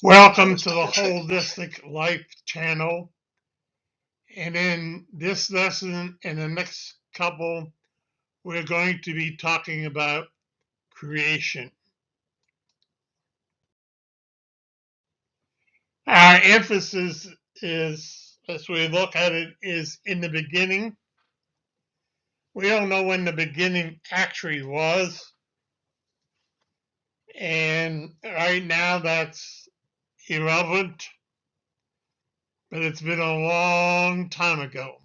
Welcome to the Holistic Life channel. And in this lesson and the next couple, we're going to be talking about creation. Our emphasis is, as we look at it, is in the beginning. We don't know when the beginning actually was. And right now that's irrelevant, but it's been a long time ago.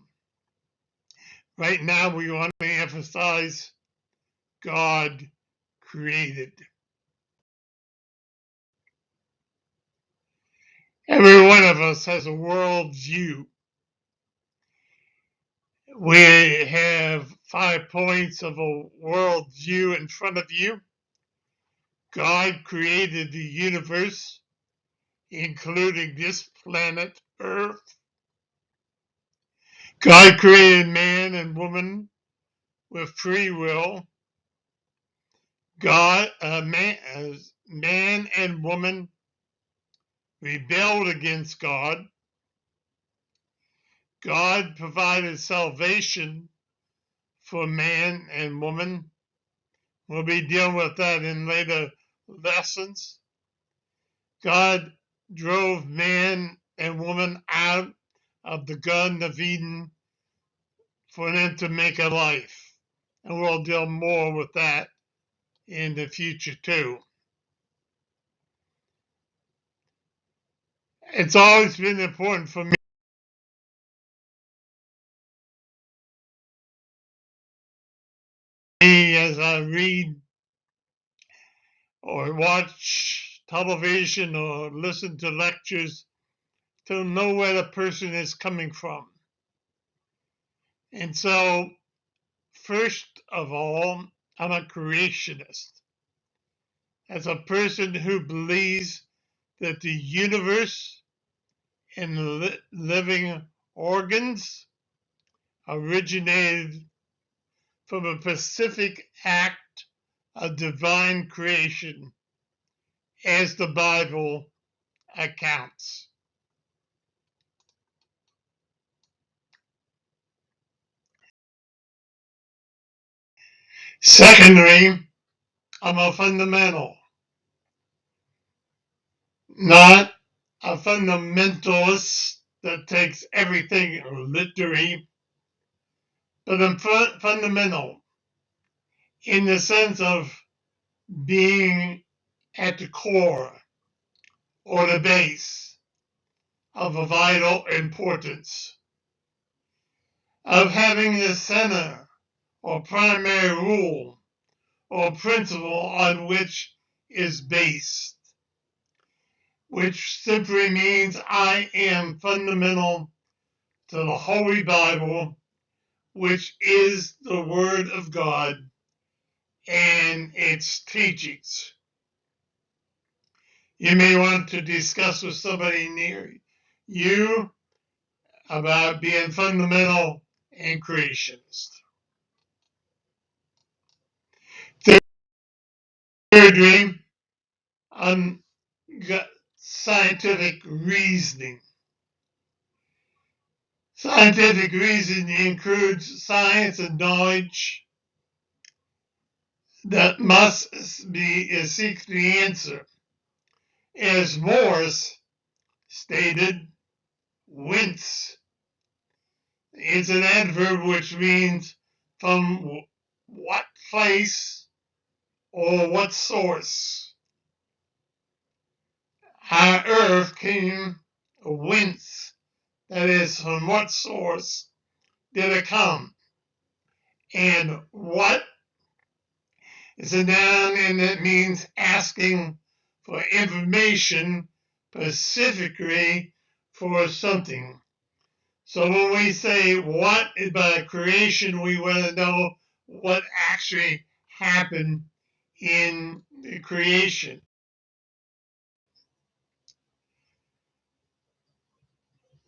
Right now we want to emphasize God created. Every one of us has a world view. We have 5 points of a world view in front of you. God created the universe, including this planet Earth. God created man and woman with free will. Man and woman rebelled against God. God provided salvation for man and woman. We'll be dealing with that in later lessons. God drove man and woman out of the Garden of Eden for them to make a life. And we'll deal more with that in the future too. It's always been important for me as I read or watch television or listen to lectures to know where the person is coming from. And so, first of all, I'm a creationist. As a person who believes that the universe and living organs originated from a specific act of divine creation, as the Bible accounts. Secondly, I'm a fundamental, not a fundamentalist that takes everything literally, but I'm fundamental in the sense of being at the core or the base of a vital importance, of having the center or primary rule or principle on which is based, which simply means I am fundamental to the Holy Bible, which is the Word of God and its teachings. You may want to discuss with somebody near you about being fundamental and creationist. Thirdly, on scientific reasoning. Scientific reasoning includes science and knowledge that must seek the answer. As Morse stated, whence is an adverb which means from what place or what source. Our earth came whence, that is, from what source did it come? And what is a noun, and it means asking for information specifically for something. So when we say what about creation, we want to know what actually happened in the creation.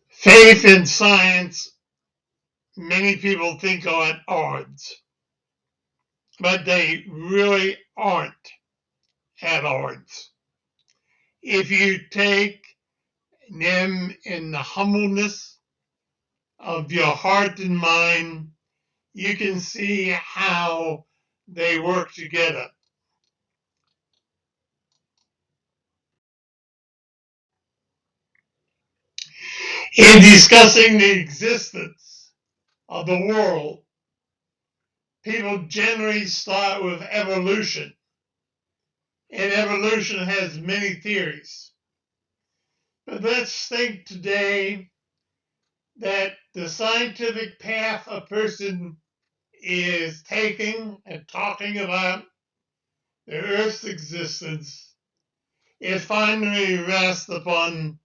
Faith and science, many people think are at odds, but they really aren't at odds. if you take them in the humbleness of your heart and mind, you can see how they work together. In discussing the existence of the world, people generally start with evolution, and evolution has many theories. But let's think today that the scientific path a person is taking and talking about the Earth's existence is finally rests upon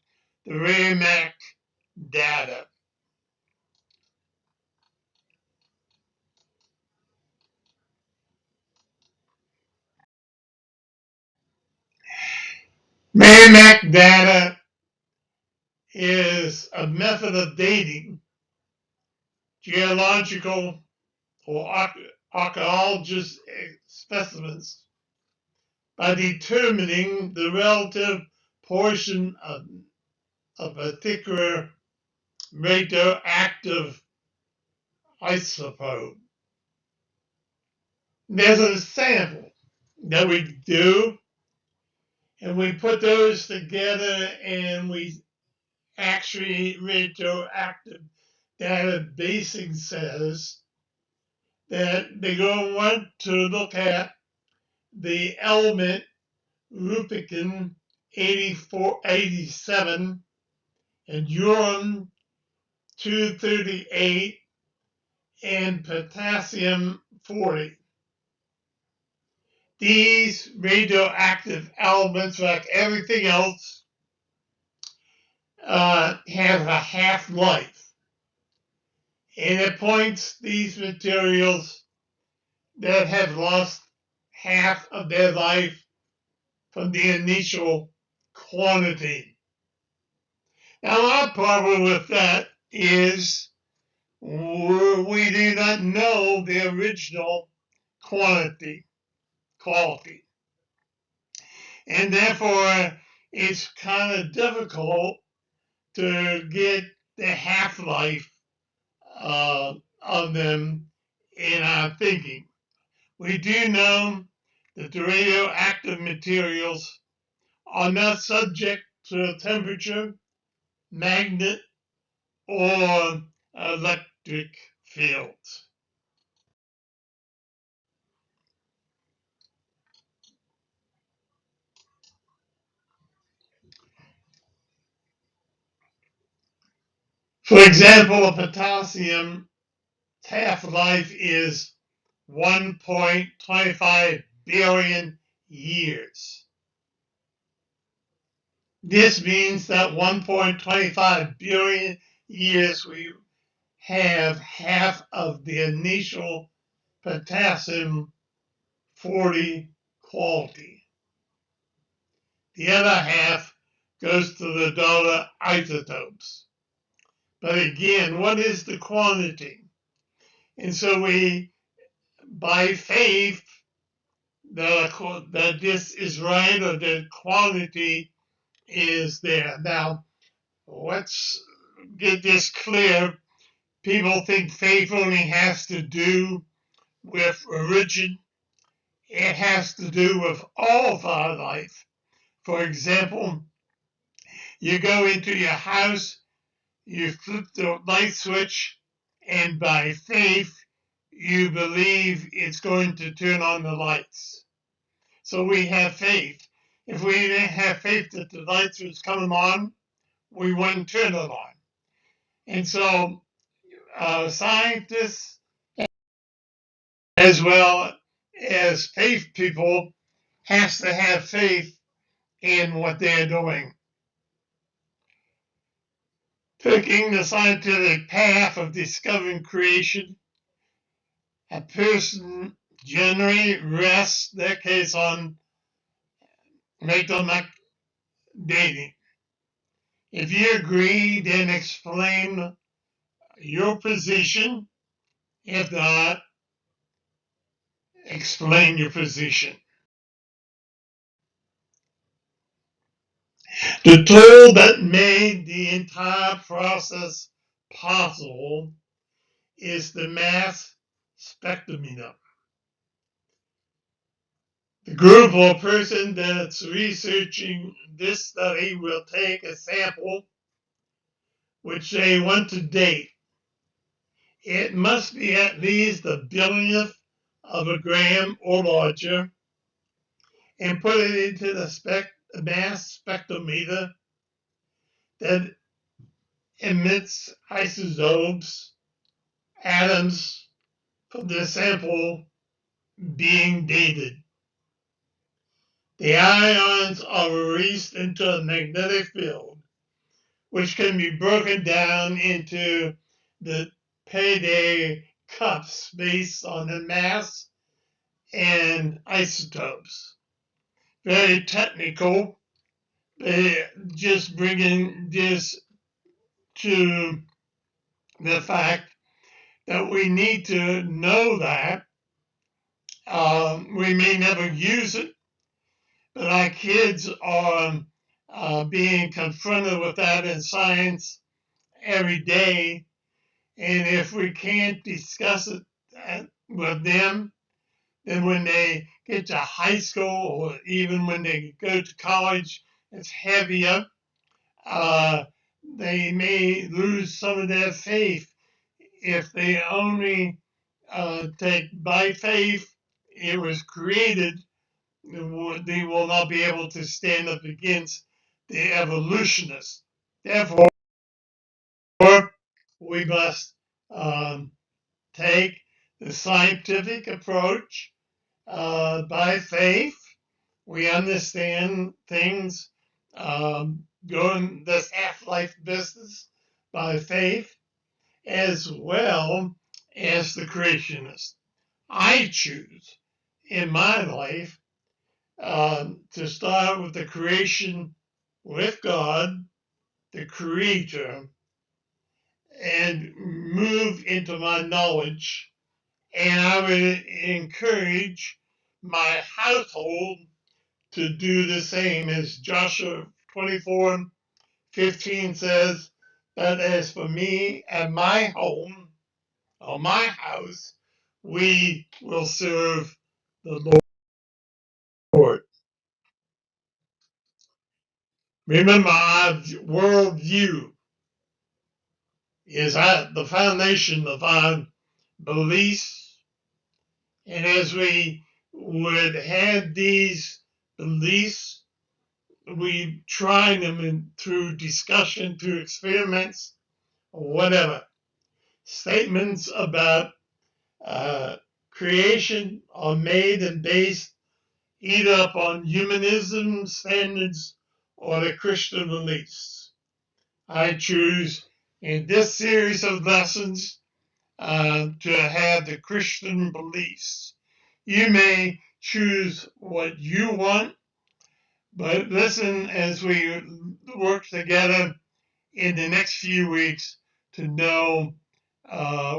the Raymac data. Raymac data is a method of dating geological or archaeologist specimens by determining the relative portion of a particular radioactive isotope. There's a sample that we do, and we put those together, and we actually radioactive databasing says that they're going to want to look at the element Rupicin 87 and urine 238 and potassium 40. These radioactive elements, like everything else, have a half-life. And it points these materials that have lost half of their life from the initial quantity. Now, our problem with that is we do not know the original quality. And therefore, it's kind of difficult to get the half-life of them in our thinking. We do know that the radioactive materials are not subject to temperature, magnet, or electric fields. For example, a potassium half-life is 1.25 billion years. This means that 1.25 billion years we have half of the initial potassium 40 quality. The other half goes to the daughter isotopes. But again, what is the quantity? And so we, by faith, that this is right or the quantity is there. Now, let's get this clear. People think faith only has to do with religion. It has to do with all of our life. For example, you go into your house, you flip the light switch, and by faith, you believe it's going to turn on the lights. So we have faith. If we didn't have faith that the lights was coming on, we wouldn't turn it on. And so scientists, as well as faith people, has to have faith in what they're doing. Taking the scientific path of discovering creation, a person generally rests their case on metamac dating. If you agree, then explain your position. If not, explain your position. The tool that made the entire process possible is the mass spectrometer. The group or person that's researching this study will take a sample which they want to date. It must be at least a billionth of a gram or larger, and put it into the mass spectrometer that emits isotopes, atoms from the sample being dated. The ions are released into a magnetic field, which can be broken down into the pptx cups based on the mass and isotopes. Very technical, but just bringing this to the fact that we need to know that. We may never use it, but our kids are being confronted with that in science every day. And if we can't discuss it with them, then when they get to high school or even when they go to college, it's heavier. They may lose some of their faith if they only take by faith it was created. They will not be able to stand up against the evolutionists. Therefore, we must take the scientific approach by faith. We understand things going this half-life business by faith as well as the creationists. I choose in my life to start with the creation with God, the Creator, and move into my knowledge. And I would encourage my household to do the same, as Joshua 24:15 says, that as for me and my home, or my house, we will serve the Lord. Remember, our worldview is at the foundation of our beliefs, and as we would have these beliefs, we try them through discussion, through experiments, or whatever. Statements about creation are made and based either upon humanism standards or the Christian beliefs. I choose in this series of lessons to have the Christian beliefs. You may choose what you want, but listen as we work together in the next few weeks to know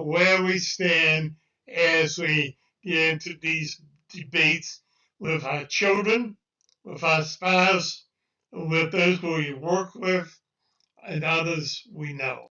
where we stand as we get into these debates with our children, with our spouse, with those who we work with, and others we know.